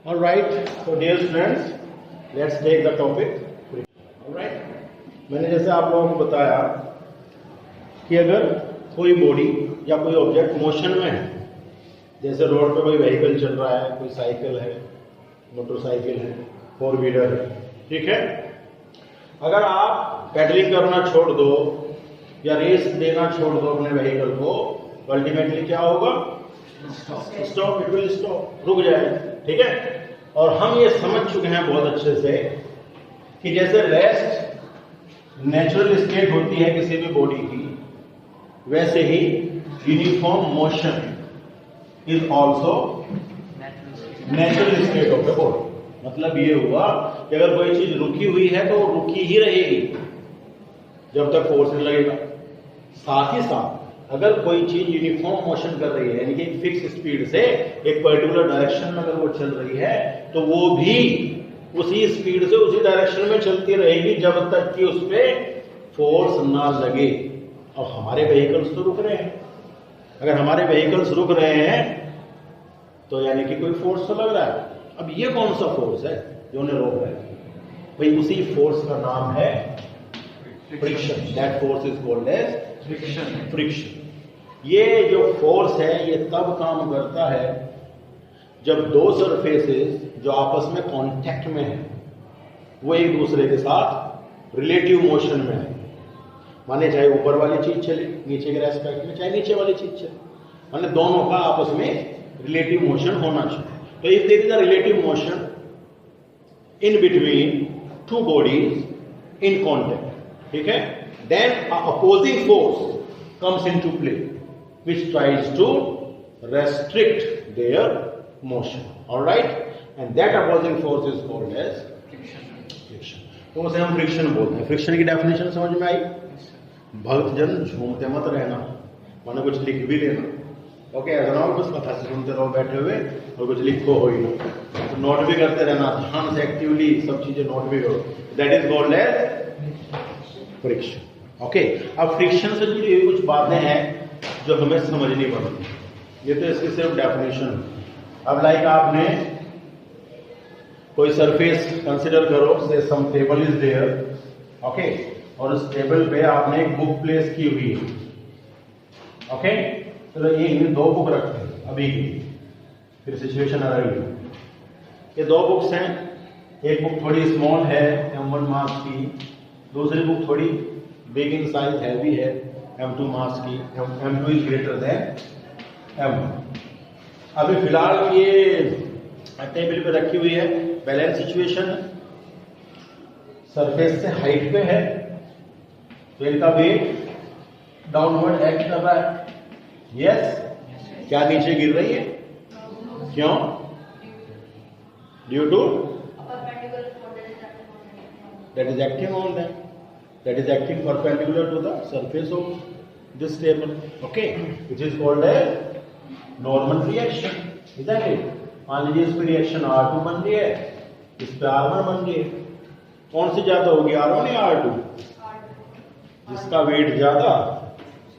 All right, so dear students, let's take the topic. All right, मैंने जैसे आप लोगों को बताया कि अगर कोई बॉडी या कोई ऑब्जेक्ट मोशन में है, जैसे रोड पे कोई व्हीकल चल रहा है, कोई साइकिल है, मोटरसाइकिल है, फोर व्हीलर है, ठीक है। अगर आप पेडलिंग करना छोड़ दो या रेस देना छोड़ दो अपने व्हीकल को, अल्टीमेटली क्या होगा? स्टॉप, इट विल स्टॉप, रुक जाएगा, ठीक है। और हम ये समझ चुके हैं बहुत अच्छे से कि जैसे रेस्ट नेचुरल स्टेट होती है किसी भी बॉडी की, वैसे ही uniform motion is also natural state of the body. मतलब ये हुआ कि अगर कोई चीज रुकी हुई है तो वो रुकी ही रहेगी जब तक फोर्स नहीं लगेगा। साथ ही साथ अगर कोई चीज यूनिफॉर्म मोशन कर रही है, यानी कि एक फिक्स स्पीड से एक पर्टिकुलर डायरेक्शन में अगर वो चल रही है, तो वो भी उसी स्पीड से उसी डायरेक्शन में चलती रहेगी जब तक कि उस पर फोर्स ना लगे। और हमारे व्हीकल्स तो रुक रहे हैं। अगर हमारे व्हीकल्स रुक रहे हैं तो यानी कि कोई फोर्स तो लग रहा है। अब ये कौन सा फोर्स है जो उन्हें रोक रहा है? भाई उसी फोर्स का नाम है friction. That force is called as friction. ये जो फोर्स है ये तब काम करता है जब दो सरफेसेस जो आपस में कांटेक्ट में है वो एक दूसरे के साथ रिलेटिव मोशन में है। माने चाहे ऊपर वाली चीज चले नीचे के रेस्पेक्ट में, चाहे नीचे वाली चीज चले, माने दोनों का आपस में रिलेटिव मोशन होना चाहिए। तो if there is a relative motion in between two bodies in contact, ठीक है, then an opposing force comes into play which tries to restrict their motion. All right, and that opposing force is called as friction. तो उसे हम friction बोलते हैं। Friction की definition समझ में आई? भक्तजन झूमते मत रहना, माने कुछ लिख भी लेना। ओके, ऐसा ना हो बस कथा से सुनते रहो बैठे हुए और कुछ लिखो हो ही ना, तो नोट भी करते रहना, ध्यान से एक्टिवली सब चीजें नोट भी करो। That is called as friction. Okay, अब फ्रिक्शन से जुड़ी हुई कुछ बातें हैं जो हमें समझनी पड़ती। ये तो इसकी सिर्फ डेफिनेशन। अब लाइक आपने कोई सरफेस कंसिडर करो, से सम टेबल इज देयर, ओके, और उस टेबल पे आपने एक बुक प्लेस की हुई है। ओके, चलो एक दो बुक रखते हैं अभी की, फिर सिचुएशन आ रही है। ये दो बुक्स हैं, एक बुक थोड़ी स्मॉल है M1 मास की, दूसरी बुक थोड़ी बिग इन साइज हैवी है M2 मास की, M2 is greater than M1। अभी फिलहाल ये टेबल पे रखी हुई है, बैलेंस सिचुएशन, सरफेस से हाइट पे है, तो इनका वेट डाउनवर्ड एक्ट कर रहा है। यस, क्या नीचे गिर रही है? क्यों? Due to that is acting on them, that is acting perpendicular to the surface of this table, okay, which is called as normal reaction, isn't it? मान लीजिए इस पे रिएक्शन R2 बन रही है, इस पे R1 बन रही है, कौन सी ज्यादा होगी, R1 या R2? जिसका वेट ज्यादा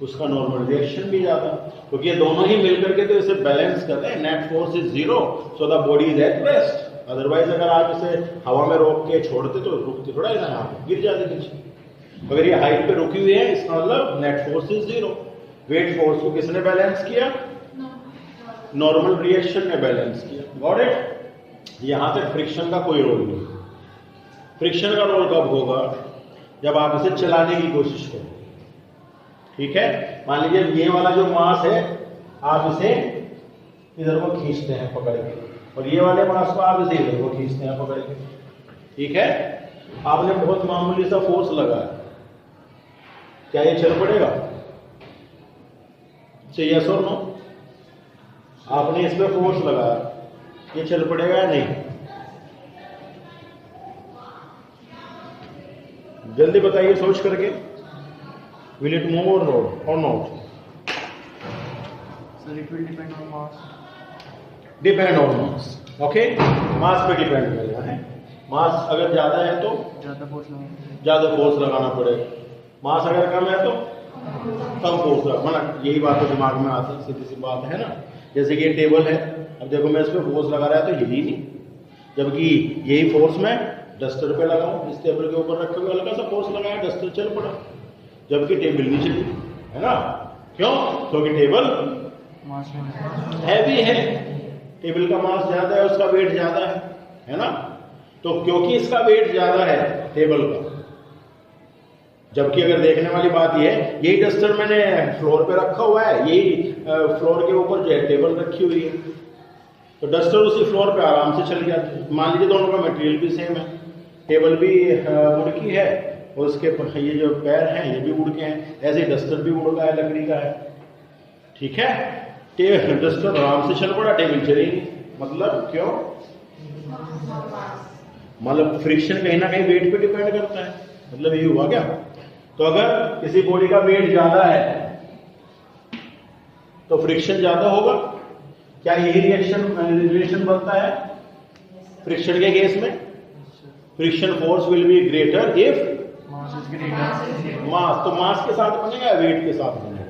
उसका नॉर्मल रिएक्शन भी ज्यादा, क्योंकि ये दोनों ही मिलकर के तो इसे बैलेंस कर रहे हैं। Net force is zero, so the body is at rest. Otherwise अगर आप इसे हवा में रोक के छोड़ते तो रुकते थोड़ा है ना, गिर जाते नीचे। अगर ये हाइट पे रुकी हुई है इसका मतलब net force is zero. Weight force को किसने बैलेंस किया? नॉर्मल रिएक्शन ने बैलेंस किया। Got it? यहां तक फ्रिक्शन का कोई रोल नहीं। फ्रिक्शन का रोल कब होगा? जब आप इसे चलाने की कोशिश करें, ठीक है। मान लीजिए ये वाला जो मास है आप इसे इधर को खींचते हैं पकड़ के, और ये वाले मास को आप इसे इधर को खींचते हैं पकड़ के, ठीक है। आपने बहुत मामूली सा फोर्स लगाया, क्या ये चल पड़ेगा? यस और नो? आपने इस पे फोर्स लगाया, ये चल पड़ेगा या नहीं? जल्दी बताइए सोच करके। Will it move or not? Sir, it will depend on mass. Depend on mass. Okay, mass पे डिपेंड करना है। मास अगर ज्यादा है तो ज्यादा फोर्स लगाना पड़ेगा, मास अगर कम है तो कम फोर्स लगाना। यही बात तो दिमाग में आती है, सीधी सी बात है ना। जैसे कि ये टेबल है, अब देखो मैं इस पर फोर्स लगा रहा है तो हिली नहीं, जबकि यही फोर्स मैं डस्टर पे लगाऊं, इस टेबल के ऊपर रखे हुए हल्का सा फोर्स लगाया, डस्टर चल पड़ा, जबकि टेबल नहीं चली, है ना? क्यों? क्योंकि टेबल हैवी है, टेबल का मास ज्यादा है, उसका वेट ज्यादा है ना? तो क्योंकि इसका वेट ज्यादा है टेबल का, जबकि अगर देखने वाली बात यह है, यही डस्टर मैंने फ्लोर पे रखा हुआ है, यही फ्लोर के ऊपर जो है टेबल रखी हुई है, तो डस्टर उसी फ्लोर पे आराम से चल जाती है। मान लीजिए दोनों का मटेरियल भी सेम है, टेबल भी वुड की है और उसके ये जो पैर हैं ये भी वुड के हैं, ऐसे ही डस्टर भी वुड का है, लकड़ी का है, ठीक है? डस्टर आराम से चल पड़ा, टेबल चली नहीं, मतलब क्यों? मतलब फ्रिक्शन कहीं ना कहीं वेट पे डिपेंड करता है, मतलब ये हुआ क्या? तो अगर किसी बॉडी का वेट ज्यादा है तो फ्रिक्शन ज्यादा होगा, क्या यही रिलेशन बनता है फ्रिक्शन के केस में? Friction force will be greater if mass, तो मास के साथ बनेगा या वेट के साथ बनेगा?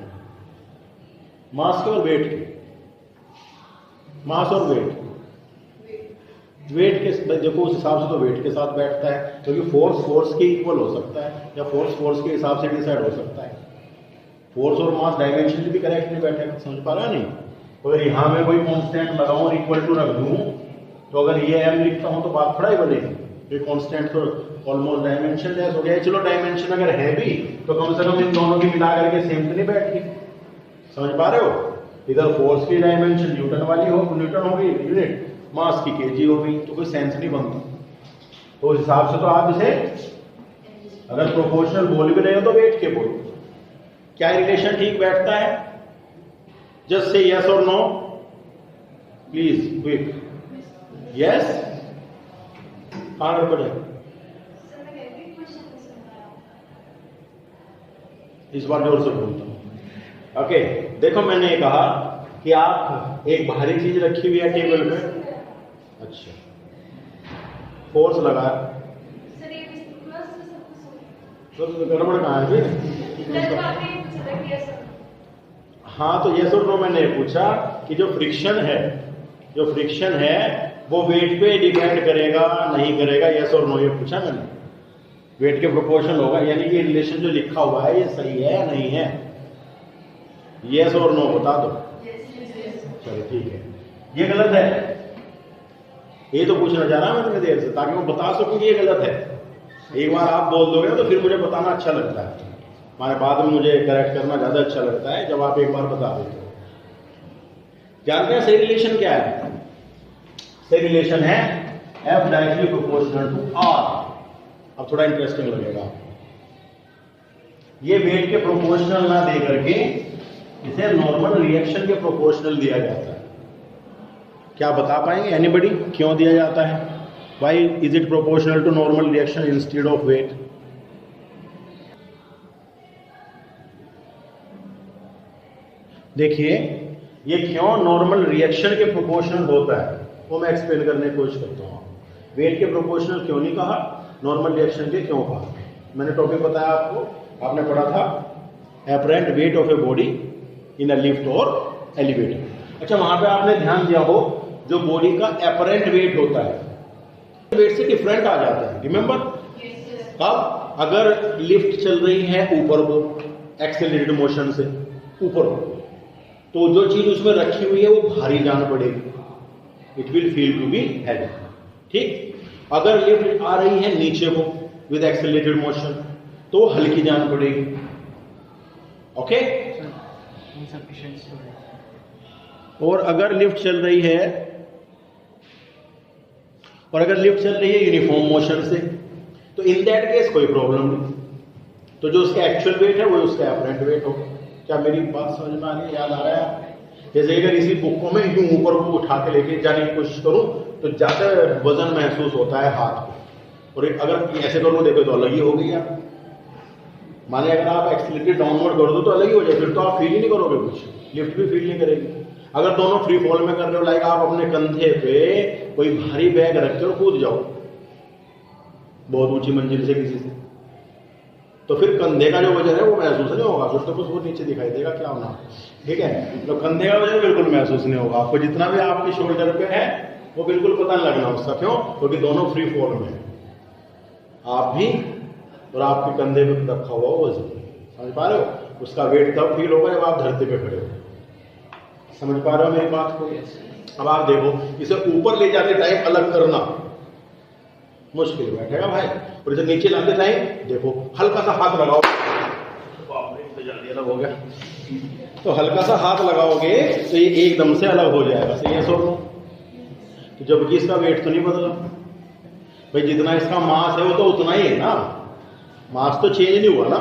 मास के और वेट के, मास और वेट के, देखो उस हिसाब से तो वेट के साथ बैठता है, क्योंकि फोर्स के इक्वल हो सकता है या फोर्स के हिसाब से डिसाइड हो सकता है। फोर्स और मास डायमेंशन भी करेक्ट नहीं बैठेगा, समझ पा रहा नहीं? अगर यहां मैं कोई कांस्टेंट लगाऊं और इक्वल टू रख दूं, तो अगर ये एम लिखता हूं तो बात थोड़ा ही बनेगी, ये कांस्टेंट तो ऑलमोस्ट डायमेंशन लेस हो गया। चलो डायमेंशन अगर है भी तो कम से कम इन दोनों की मिला करके सेम तो नहीं बैठी, समझ पा रहे हो? इधर फोर्स की डायमेंशन न्यूटन वाली हो, न्यूटन होगी यूनिट, मास की केजी हो गई, तो कोई सेंस नहीं बनता। तो उस हिसाब से तो आप इसे अगर प्रोपोर्शनल बोल भी रहे हो तो वेट के बोलो, क्या रिलेशन ठीक बैठता है? जस्ट से यस और नो प्लीज, क्विक। यस, आगे बढ़े, इस बार जोर से बोलता हूं। ओके, देखो मैंने ये कहा कि आप एक भारी चीज रखी हुई है टेबल पे, अच्छा फोर्स लगा, तो गड़बड़ कहाँ है फिर? हाँ, तो यस और नो मैंने पूछा कि जो फ्रिक्शन है वो वेट पे डिपेंड करेगा नहीं करेगा, यस और नो ये पूछा मैंने। वेट के प्रोपोर्शनल होगा, यानी कि रिलेशन जो लिखा हुआ है ये सही है या नहीं है? यस और नो बता दो। चलो ठीक है, ये गलत है, ये तो पूछना चाह रहा मैं तुम्हें देर से, ताकि मैं बता सकूं कि ये गलत है। एक बार आप बोल दोगे तो फिर मुझे बताना अच्छा लगता है, हमारे बाद में मुझे करेक्ट करना ज्यादा अच्छा लगता है जब आप एक बार बता देते हो। जानते हैं सही रिलेशन क्या है? सही रिलेशन है F directly proportional to R। अब थोड़ा इंटरेस्टिंग लगेगा, ये वेट के प्रोपोर्शनल ना दे करके इसे नॉर्मल रिएक्शन के प्रोपोर्शनल दिया जाता है। क्या बता पाएंगे एनीबडी क्यों दिया जाता है? Why is it proportional to normal reaction instead of weight? देखिए, ये क्यों नॉर्मल रिएक्शन के प्रोपोर्शनल होता है वो मैं एक्सप्लेन करने की कोशिश करता हूँ। वेट के प्रोपोर्शनल क्यों नहीं कहा, नॉर्मल रिएक्शन के क्यों कहा? मैंने टॉपिक बताया आपको, आपने पढ़ा था apparent weight of a body in a lift और एलिवेटर। अच्छा, वहां पे आपने ध्यान दिया हो जो बॉडी का एपरेंट वेट होता है वेट से डिफरेंट आ जाता है, रिमेंबर? कब? अगर लिफ्ट चल रही है ऊपर को एक्सेलरेटेड मोशन से ऊपर को, तो जो चीज उसमें रखी हुई है वो भारी जान पड़ेगी, it will feel to be heavy, ठीक? अगर लिफ्ट आ रही है नीचे को विद एक्सेलरेटेड मोशन तो हल्की जान पड़ेगी, ओके? और अगर लिफ्ट चल रही है यूनिफॉर्म मोशन से, तो इन दैट केस कोई प्रॉब्लम नहीं, तो जो उसका एक्चुअल वेट है वो उसका एपरेंट वेट होगा। क्या मेरी बात समझ में आ रही है? याद आ रहा है? जैसे अगर इसी बुक को मैं यूं ऊपर को उठा के लेके जाने की कोशिश करूं तो ज्यादा वजन महसूस होता है हाथ को, और अगर ऐसे करूं देखो तो अलग ही हो गई यार। माने अगर आप एक्सीलरेटेड डाउनवर्ड कर दो तो अलग ही हो जाए, फिर तो आप फील ही नहीं करोगे कुछ, लिफ्ट भी फील नहीं करेगी। अगर दोनों फ्री फॉल में कर रहे हो, लाइक आप अपने कंधे पे कोई भारी बैग रख के और कूद जाओ बहुत ऊंची मंजिल से किसी से, तो फिर कंधे का जो वजन है वो महसूस नहीं होगा, फिर तो कुछ वो नीचे दिखाई देगा क्या होना, ठीक है? तो कंधे का वजन बिल्कुल महसूस नहीं होगा आपको, जितना भी आपके शोल्डर पे है वो बिल्कुल पता नहीं लगना उसका। क्यों? क्योंकि दोनों फ्री फॉल में है, आप भी और आपके कंधे पे रखा हुआ वजन। समझ पा रहे हो? उसका वेट तब फील होगा जब आप धरती पे खड़े हो। समझ पा रहे हो मेरी बात को? अब आप देखो, इसे ऊपर ले जाते टाइम अलग करना मुश्किल बैठेगा भाई, और इसे नीचे लाते टाइम देखो हल्का सा हाथ लगाओ, जल्दी अलग हो गया। तो हल्का सा हाथ लगाओगे तो ये एकदम से अलग हो जाएगा। सही है सोचो? तो जबकि इसका वेट तो नहीं बदला भाई, जितना इसका मास है वो तो उतना ही है ना, मास तो चेंज नहीं हुआ ना,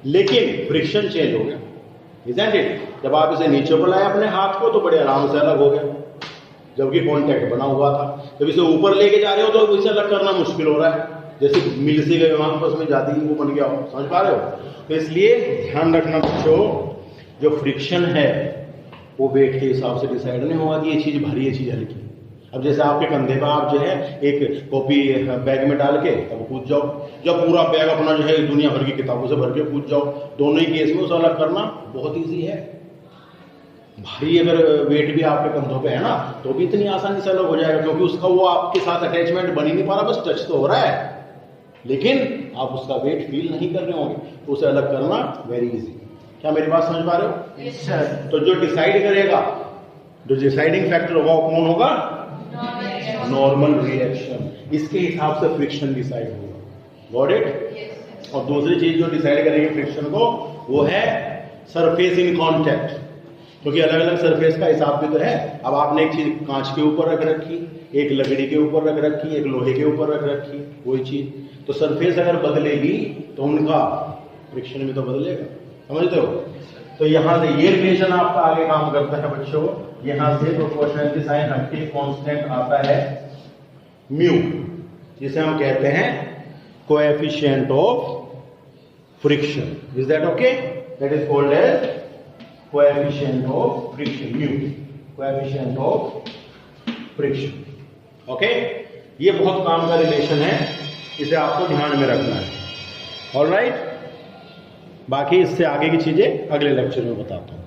लेकिन फ्रिक्शन चेंज हो गया। Isn't it? जब आप इसे नीचे बुलाए अपने हाथ को तो बड़े आराम से अलग हो गया, जबकि कॉन्टैक्ट बना हुआ था। जब इसे ऊपर लेके जा रहे हो तो इसे अलग करना मुश्किल हो रहा है, जैसे मिलसी के विमान बस में जाती है वो बन गया हो। समझ पा रहे हो? तो इसलिए ध्यान रखना बच्चों, जो फ्रिक्शन है वो वेट के हिसाब से डिसाइड नहीं होगा कि ये चीज भारी है, चीज हल्की। अब जैसे आपके कंधे पर आप जो है एक कॉपी बैग में डाल के अब कूद जाओ, जब पूरा बैग अपना जो है दुनिया भर की किताबों से भर के कूद जाओ, दोनों ही केस में उसे अलग करना बहुत ईजी है। भारी अगर वेट भी आपके कंधों पे है ना तो भी इतनी आसानी से अलग हो जाएगा, क्योंकि उसका वो आपके साथ अटैचमेंट बन ही नहीं पा रहा, बस टच तो हो रहा है, लेकिन आप उसका वेट फील नहीं कर रहे होंगे, तो उसे अलग करना वेरी इजी। क्या मेरी बात समझ पा रहे हो? Yes sir. तो जो डिसाइड करेगा, जो डिसाइडिंग फैक्टर होगा वो कौन होगा? Normal reaction. इसके हिसाब से फ्रिक्शन डिसाइड होगा। Got it? और दूसरी चीज जो डिसाइड करेगी फ्रिक्शन को वो है सरफेस इन कॉन्टैक्ट, क्योंकि अलग अलग सरफेस का हिसाब भी तो है। अब आपने एक चीज कांच के ऊपर रख रखी, एक लकड़ी के ऊपर रख रखी, एक लोहे के ऊपर रख रखी, वही चीज। तो सरफेस अगर बदलेगी तो उनका फ्रिक्शन भी तो बदलेगा। समझते हो? तो यहां से ये रिलेशन आपका आगे काम करता है बच्चों। यहां से प्रोपोर्शनलिटी साइन हट के कांस्टेंट आता है म्यू, जिसे हम कहते हैं coefficient of friction. Is that okay? That is called as coefficient of friction, mu, coefficient of friction. Okay? ये बहुत काम का रिलेशन है, इसे आपको ध्यान में रखना है। ऑलराइट? बाकी इससे आगे की चीजें अगले लेक्चर में बताता हूं।